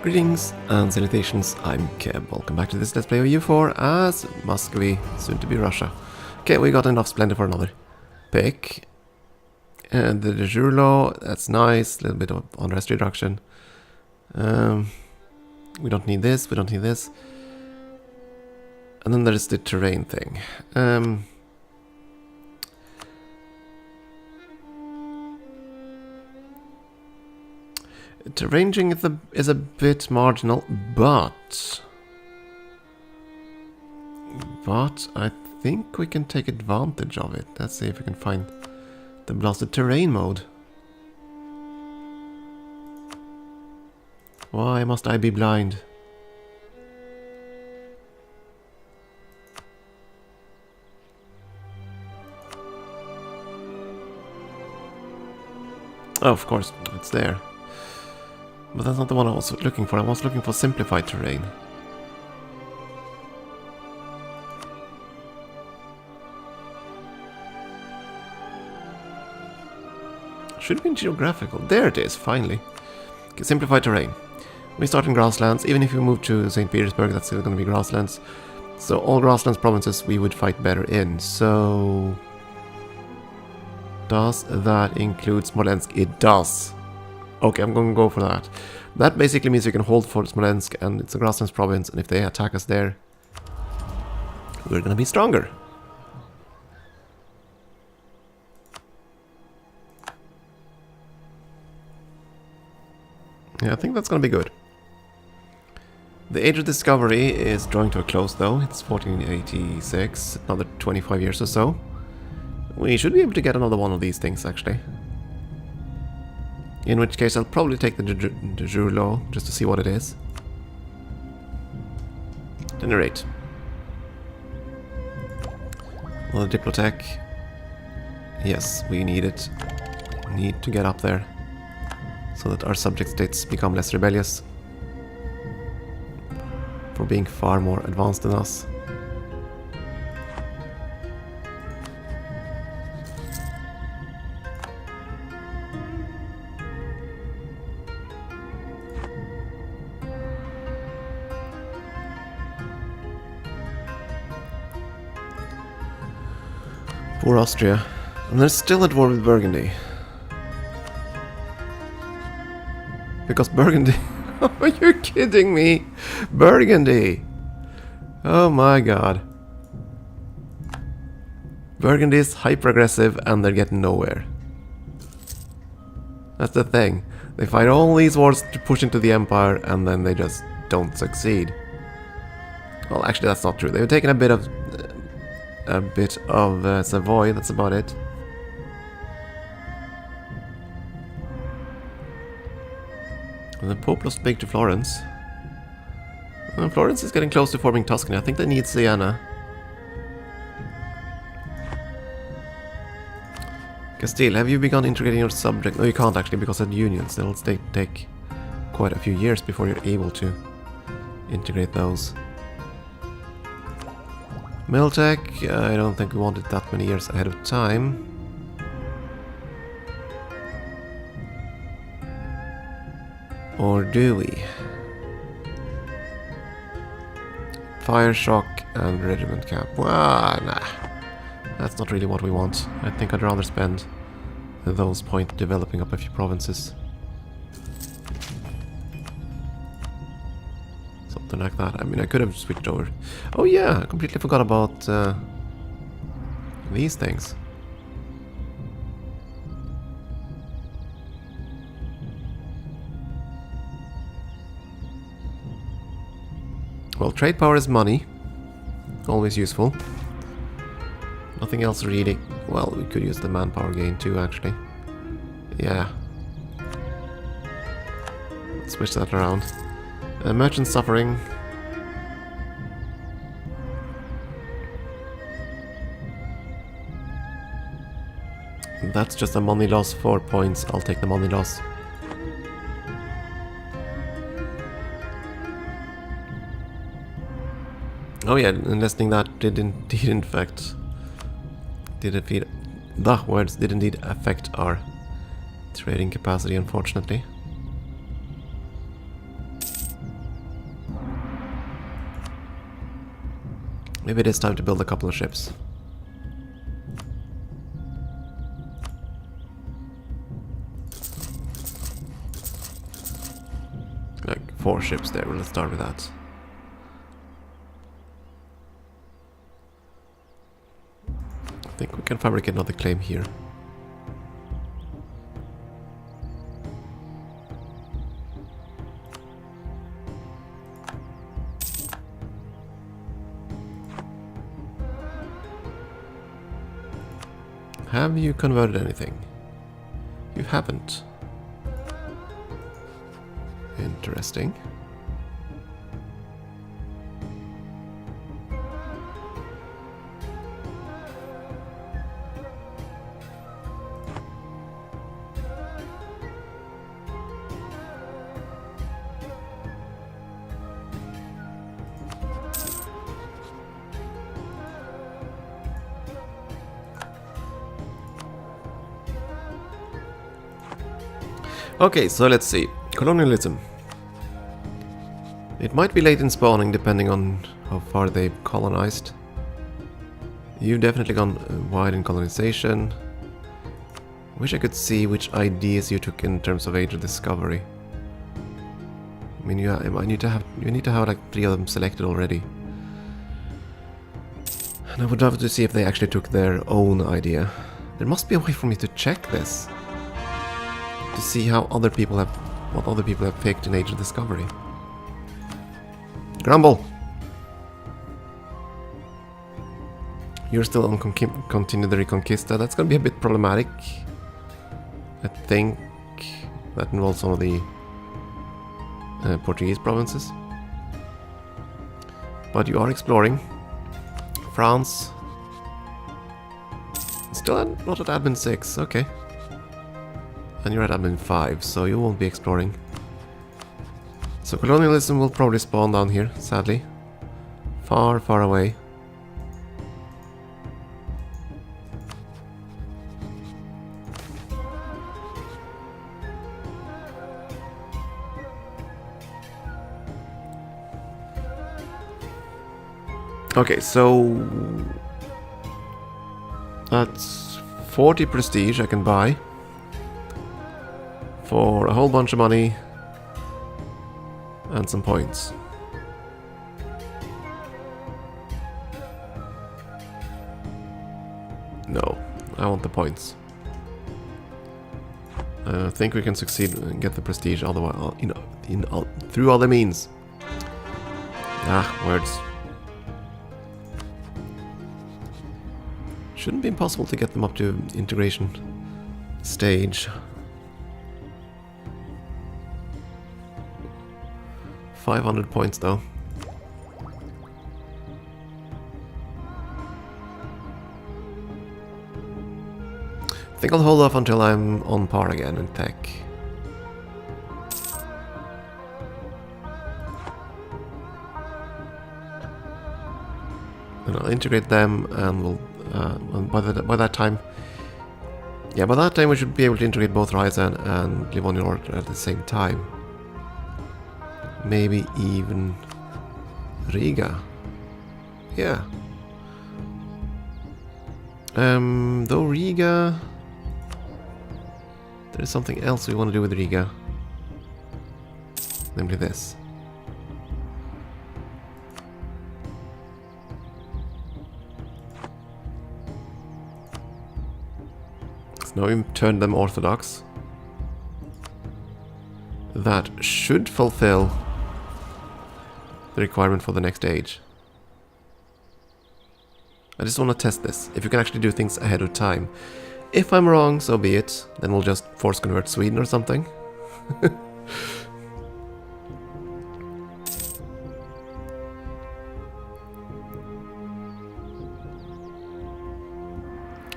Greetings and salutations, I'm Keb. Welcome back to this Let's Play of U4 as Muscovy, soon to be Russia. Okay, we got enough splendor for another pick. And the de jure law, that's nice, a little bit of unrest reduction. We don't need this, we don't need this. And then there's the terrain thing. Terranging is a bit marginal, but I think we can take advantage of it. Let's see if we can find the blasted terrain mode. Why must I be blind? Oh, of course, it's there. But that's not the one I was looking for. I was looking for simplified terrain. Should be in geographical. There it is, finally. Okay, simplified terrain. We start in grasslands. Even if we move to St. Petersburg, that's still going to be grasslands. So all grasslands provinces we would fight better in. So does that include Smolensk? It does. Okay, I'm going to go for that. That basically means we can hold Fort Smolensk, and it's a grasslands province, and if they attack us there, we're going to be stronger. Yeah, I think that's going to be good. The Age of Discovery is drawing to a close, though. It's 1486, another 25 years or so. We should be able to get another one of these things, actually. In which case, I'll probably take the de jure law, just to see what it is. Generate. Another Diplotech. Yes, we need it. Need to get up there. So that our subject states become less rebellious. For being far more advanced than us. Poor Austria. And they're still at war with Burgundy. Because Burgundy... Are you kidding me? Burgundy! Oh my god. Burgundy is hyper-aggressive and they're getting nowhere. That's the thing. They fight all these wars to push into the empire and then they just don't succeed. Well, actually that's not true. They've taken a bit of Savoy, that's about it. And the Pope lost big to Florence. And Florence is getting close to forming Tuscany. I think they need Siena. Castile, have you begun integrating your subject? No, you can't actually because of unions. They'll take quite a few years before you're able to integrate those. Miltech, I don't think we wanted that many years ahead of time. Or do we? Fire shock and regiment camp. Well, nah. That's not really what we want. I think I'd rather spend those points developing up a few provinces. Something like that. I mean, I could have switched over. Oh yeah, I completely forgot about these things. Well, trade power is money. Always useful. Nothing else really. Well, we could use the manpower gain too, actually. Yeah. Let's switch that around. Merchant suffering. That's just a money loss, 4 points. I'll take the money loss. Oh yeah, enlisting that did indeed in fact did indeed affect our trading capacity, unfortunately. Maybe it is time to build a couple of ships. Like 4 ships there, let's start with that. I think we can fabricate another claim here. Have you converted anything? You haven't. Interesting. Okay, so let's see. Colonialism. It might be late in spawning depending on how far they've colonized. You've definitely gone wide in colonization. Wish I could see which ideas you took in terms of age of discovery. I mean, you need to have like 3 of them selected already. And I would love to see if they actually took their own idea. There must be a way for me to check this. To see how what other people have picked in Age of Discovery. Grumble! You're still on Continue the Reconquista. That's gonna be a bit problematic. I think that involves some of the Portuguese provinces. But you are exploring. France. Still not at admin 6, okay. And you're at admin 5, so you won't be exploring. So colonialism will probably spawn down here, sadly. Far, far away. Okay, so that's 40 prestige I can buy for a whole bunch of money and some points. No, I want the points. I think we can succeed and get the prestige otherwise, through other means. Ah, words. Shouldn't be impossible to get them up to integration stage. 500 points though. I think I'll hold off until I'm on par again in tech. And I'll integrate them and we'll by that time, yeah, by that time we should be able to integrate both Ryazan and Livonior at the same time. Maybe even Riga. Yeah. Though Riga, there is something else we want to do with Riga. Namely this. Now we've turned them Orthodox. That should fulfill the requirement for the next age. I just want to test this, if you can actually do things ahead of time. If I'm wrong, so be it. Then we'll just force convert Sweden or something.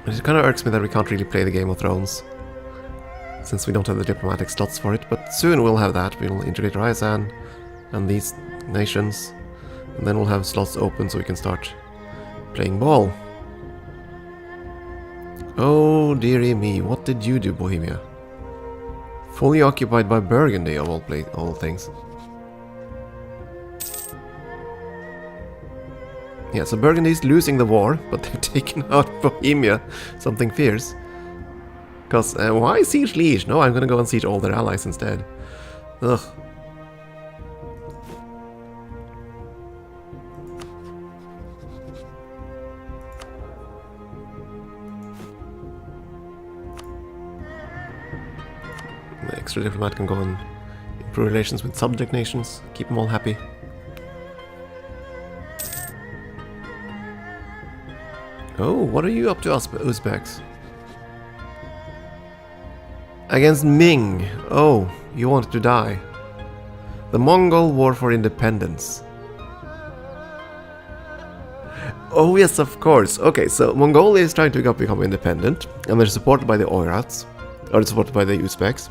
It kind of irks me that we can't really play the Game of Thrones, since we don't have the diplomatic slots for it, but soon we'll have that. We'll integrate Ryazan and these nations, and then we'll have slots open so we can start playing ball. Oh dearie me, what did you do, Bohemia? Fully occupied by Burgundy of all things. Yeah, so Burgundy's losing the war, but they've taken out Bohemia, something fierce. Because, why siege Liege? No, I'm gonna go and siege all their allies instead. Ugh. The extra diplomat can go and improve relations with subject nations, keep them all happy. Oh, what are you up to, Uzbeks? Against Ming. Oh, you wanted to die. The Mongol War for Independence. Oh yes, of course. Okay, so Mongolia is trying to become independent, and they're supported by the Oirats, or supported by the Uzbeks.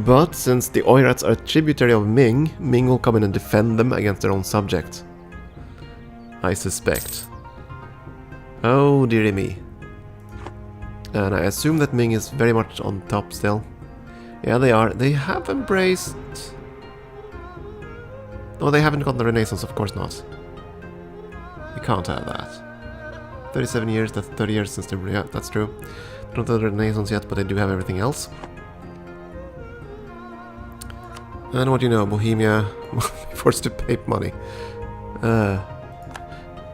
But since the Oirats are a tributary of Ming, Ming will come in and defend them against their own subject. I suspect. Oh dearie me. And I assume that Ming is very much on top still. Yeah, they are. They have embraced... No, they haven't gotten the Renaissance, of course not. We can't have that. 37 years, that's 30 years since they... Yeah, that's true. They don't have the Renaissance yet, but they do have everything else. And what do you know, Bohemia forced to pay money.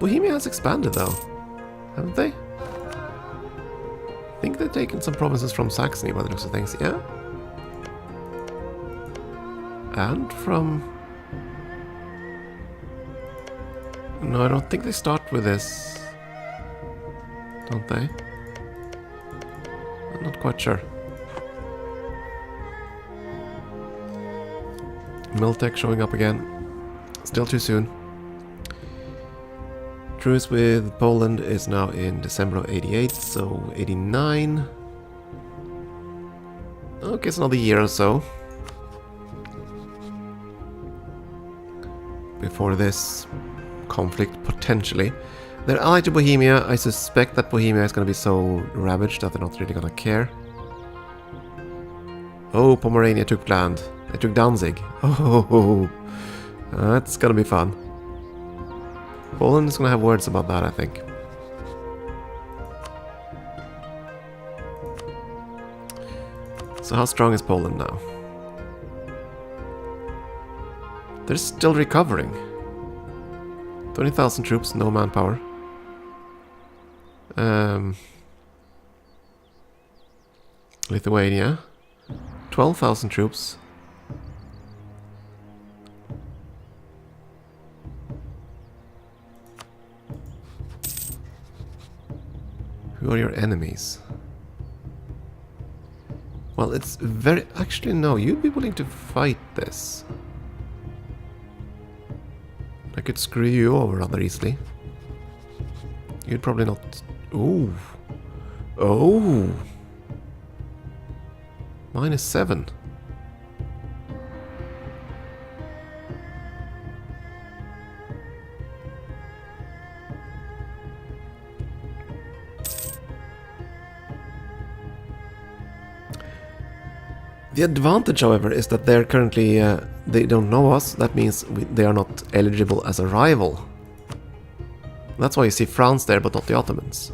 Bohemia has expanded though, haven't they? I think they've taken some provinces from Saxony by the looks of things, yeah? And from... No, I don't think they start with this. Don't they? I'm not quite sure. Miltech showing up again. Still too soon. Truce with Poland is now in December of 88, so 89. Okay, it's another year or so before this conflict, potentially. They're allied to Bohemia. I suspect that Bohemia is going to be so ravaged that they're not really going to care. Oh, Pomerania took land. They took Danzig. Oh, that's going to be fun. Poland is going to have words about that, I think. So how strong is Poland now? They're still recovering. 20,000 troops, no manpower. Lithuania. 12,000 troops. Who are your enemies? Well, it's very... Actually, no, you'd be willing to fight this. I could screw you over rather easily. You'd probably not... Ooh. Oh! -7. The advantage, however, is that they're currently, they don't know us. That means they are not eligible as a rival. That's why you see France there, but not the Ottomans.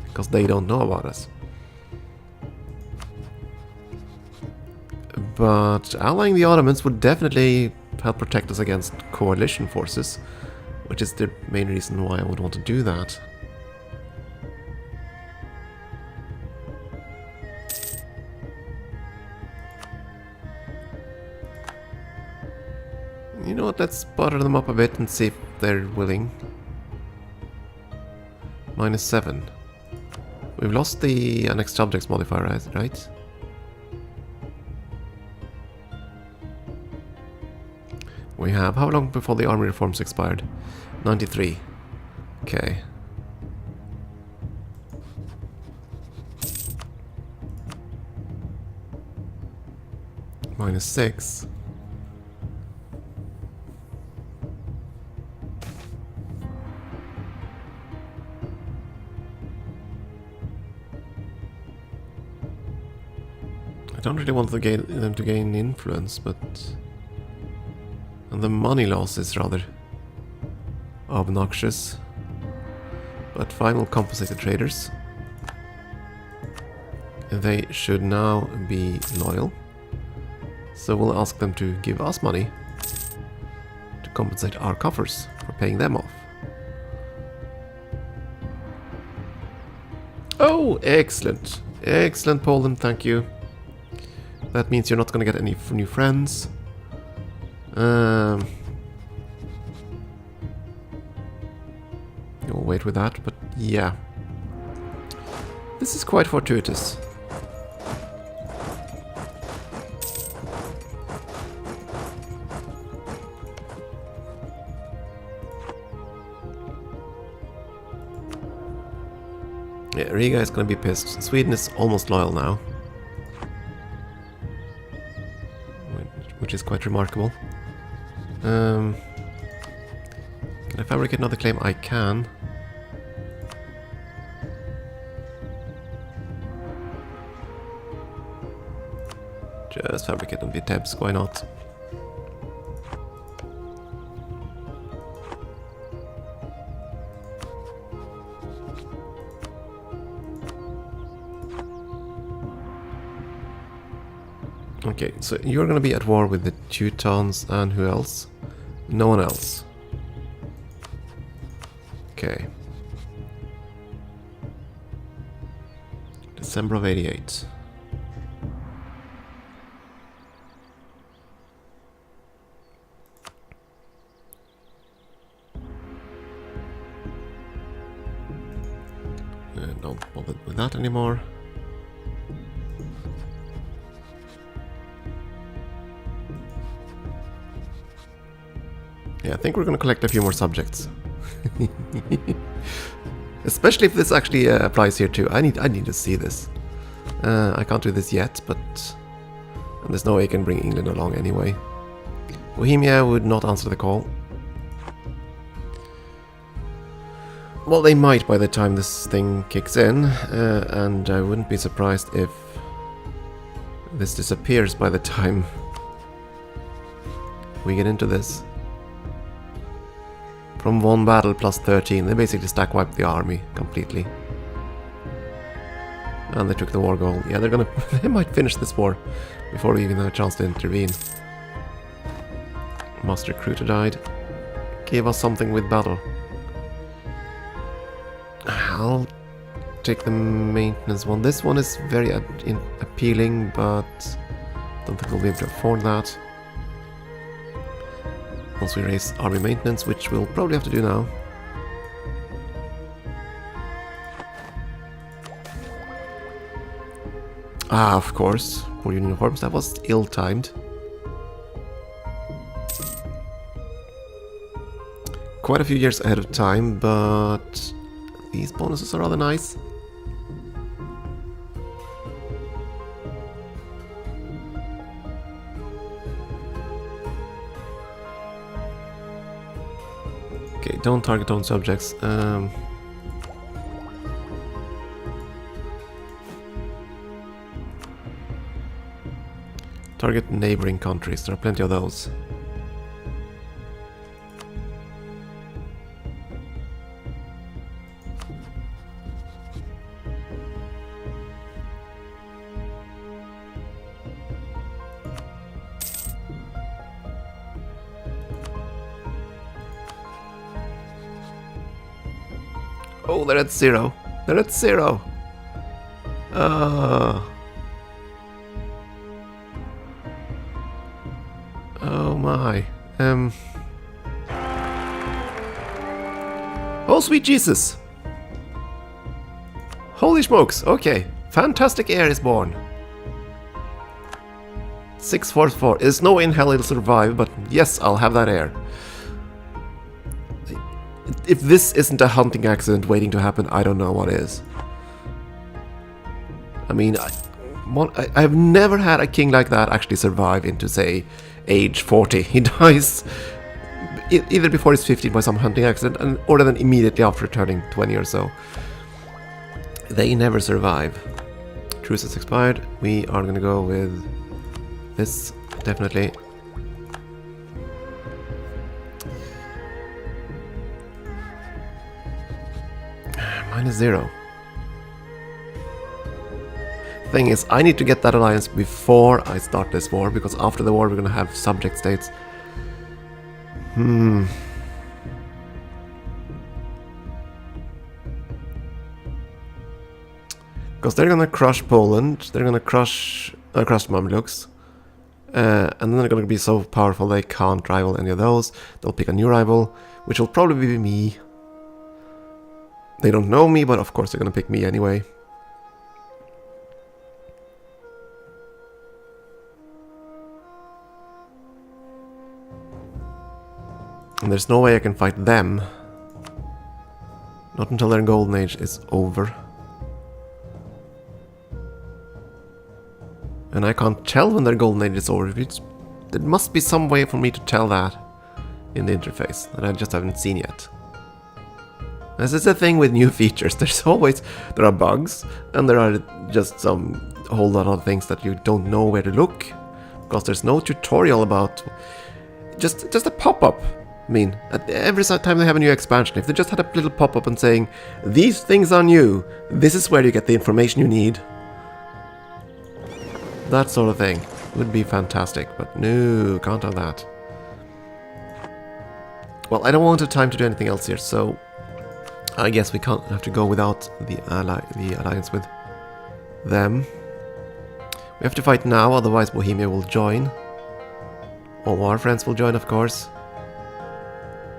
Because they don't know about us. But allying the Ottomans would definitely help protect us against coalition forces, which is the main reason why I would want to do that. You know what, let's butter them up a bit and see if they're willing. -7. We've lost the annexed subjects modifier, right? We have. How long before the army reforms expired? 93. Okay. -6. I don't really want them to gain influence, but... And the money loss is rather obnoxious. But fine, we'll compensate the traders. They should now be loyal. So we'll ask them to give us money to compensate our coffers for paying them off. Oh, excellent. Excellent, Poland, thank you. That means you're not going to get any new friends. You'll wait with that, but yeah. This is quite fortuitous. Yeah, Riga is going to be pissed. Sweden is almost loyal now. Which is quite remarkable. Can I fabricate another claim? I can. Just fabricate on Vitebsk, why not? Okay, so you're gonna be at war with the Teutons and who else? No one else. Okay. December of 88. Don't bother with that anymore. Yeah, I think we're gonna collect a few more subjects. Especially if this actually applies here too. I need to see this. I can't do this yet, but and there's no way I can bring England along anyway. Bohemia would not answer the call. Well, they might by the time this thing kicks in, and I wouldn't be surprised if this disappears by the time we get into this. From one battle plus 13, they basically stack wiped the army completely. And they took the war goal. Yeah, they're gonna they might finish this war before we even have a chance to intervene. Master recruiter died. Gave us something with battle. I'll take the maintenance one. This one is very appealing, but I don't think we'll be able to afford that. Once we raise army maintenance, which we'll probably have to do now. Ah, of course. Poor uniforms. That was ill-timed. Quite a few years ahead of time, but these bonuses are rather nice. Okay, don't target own subjects. Target neighboring countries. There are plenty of those. Oh, they're at 0. They're at 0. Oh my. Oh, sweet Jesus. Holy smokes. Okay. Fantastic heir is born. 644. There's no in hell he'll survive, but yes, I'll have that heir. If this isn't a hunting accident waiting to happen, I don't know what is. I mean, I've never had a king like that actually survive into, say, age 40. He dies either before he's 15 by some hunting accident, or then immediately after turning 20 or so. They never survive. Truce has expired. We are going to go with this, definitely. -0. Thing is, I need to get that alliance before I start this war, because after the war we're gonna have subject states. Because they're gonna crush Poland, they're gonna crush Mamluks, and then they're gonna be so powerful they can't rival any of those. They'll pick a new rival, which will probably be me. They don't know me, but of course they're gonna pick me anyway. And there's no way I can fight them. Not until their golden age is over. And I can't tell when their golden age is over. There must be some way for me to tell that in the interface that I just haven't seen yet. This is the thing with new features. There are bugs, and there are just some whole lot of things that you don't know where to look, because there's no tutorial about just a pop-up. I mean, every time they have a new expansion, if they just had a little pop-up and saying, these things are new, this is where you get the information you need. That sort of thing would be fantastic, but no, can't have that. Well, I don't want the time to do anything else here, so I guess we can't have to go without the alliance with them. We have to fight now, otherwise Bohemia will join. All our friends will join, of course.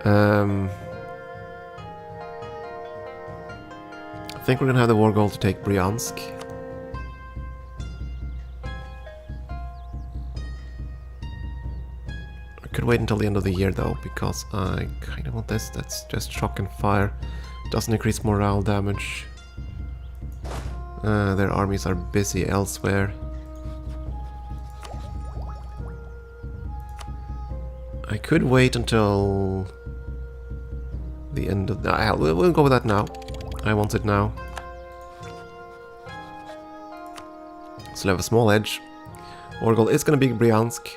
I think we're gonna have the war goal to take Bryansk. I could wait until the end of the year though, because I kind of want this. That's just shock and fire. Doesn't increase morale damage. Their armies are busy elsewhere. I could wait until the end of the... we'll go with that now. I want it now. So I have a small edge. Our goal is going to be Bryansk.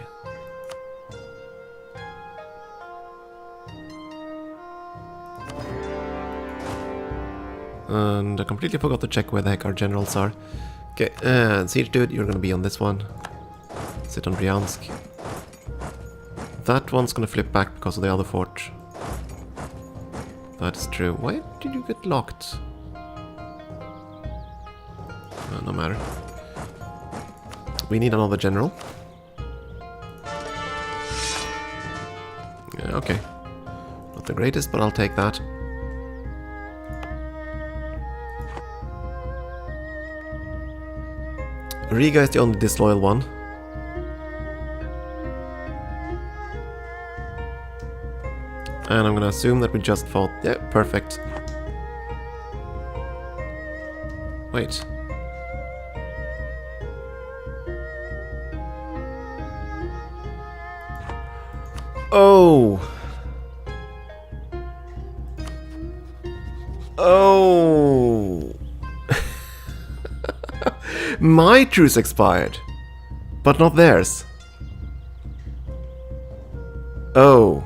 And I completely forgot to check where the heck our generals are. Okay, Siege Dude, you're going to be on this one. Sit on Bryansk. That one's gonna flip back because of the other fort. That's true. Why did you get locked? No matter. We need another general. Yeah, okay. Not the greatest, but I'll take that. Riga is the only disloyal one. And I'm gonna assume that we just fought. Yeah, perfect. Wait. Oh! Oh! My truce expired, but not theirs. Oh.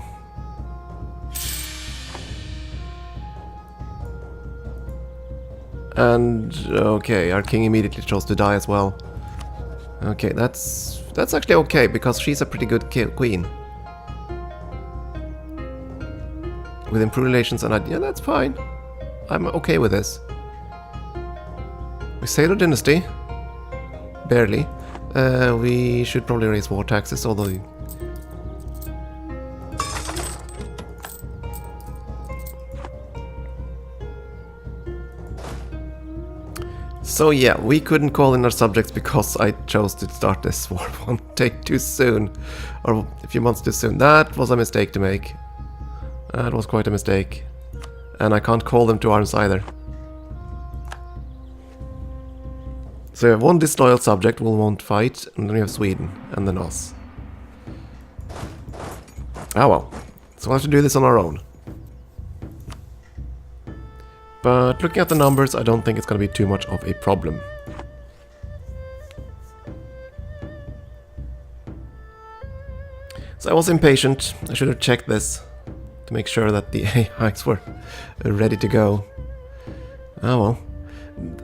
And okay, our king immediately chose to die as well. Okay, that's actually okay, because she's a pretty good queen. With improved relations, and yeah, that's fine. I'm okay with this. We saved our dynasty. Barely. We should probably raise war taxes, although... So yeah, we couldn't call in our subjects because I chose to start this war one day too soon. Or a few months too soon. That was a mistake to make. That was quite a mistake. And I can't call them to arms either. So we have one disloyal subject who won't fight, and then we have Sweden, and then us. Ah well. So we'll have to do this on our own. But looking at the numbers, I don't think it's going to be too much of a problem. So I was impatient. I should have checked this to make sure that the AIs were ready to go. Oh well.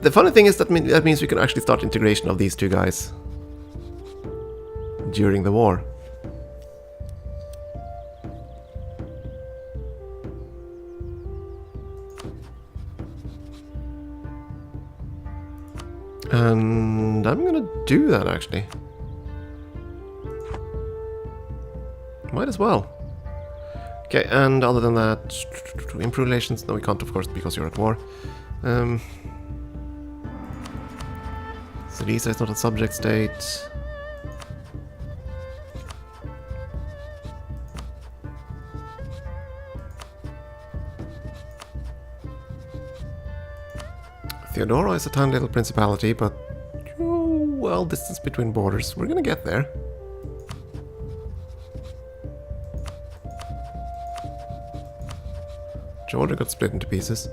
The funny thing is that that means we can actually start integration of these two guys during the war. And I'm gonna do that actually. Might as well. Okay, and other than that, improve relations. No, we can't, of course, because you're at war. Syriza is not a subject state. Theodora is a tiny little principality, but well, distance between borders. We're gonna get there. Georgia got split into pieces.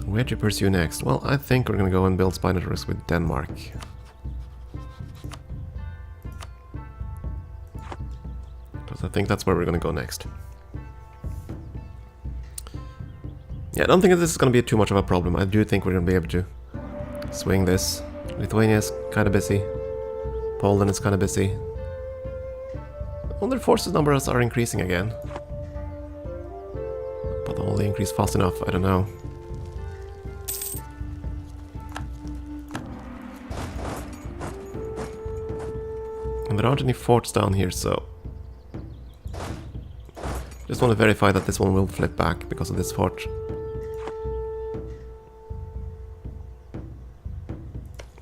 Where to pursue next? Well, I think we're gonna go and build spy networks with Denmark. Because I think that's where we're gonna go next. Yeah, I don't think this is gonna be too much of a problem. I do think we're gonna be able to swing this. Lithuania is kinda busy. Poland is kinda busy. Well, their forces numbers are increasing again. But will they increase fast enough? I don't know. And there aren't any forts down here, so... just want to verify that this one will flip back because of this fort.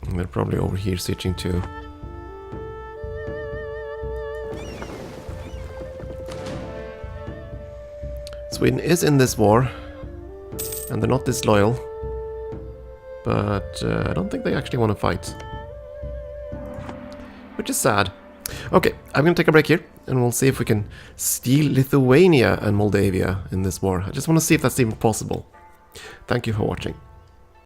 And they're probably over here sieging too. Sweden is in this war, and they're not disloyal, but I don't think they actually want to fight. Which is sad. Okay, I'm gonna take a break here, and we'll see if we can steal Lithuania and Moldavia in this war. I just want to see if that's even possible. Thank you for watching.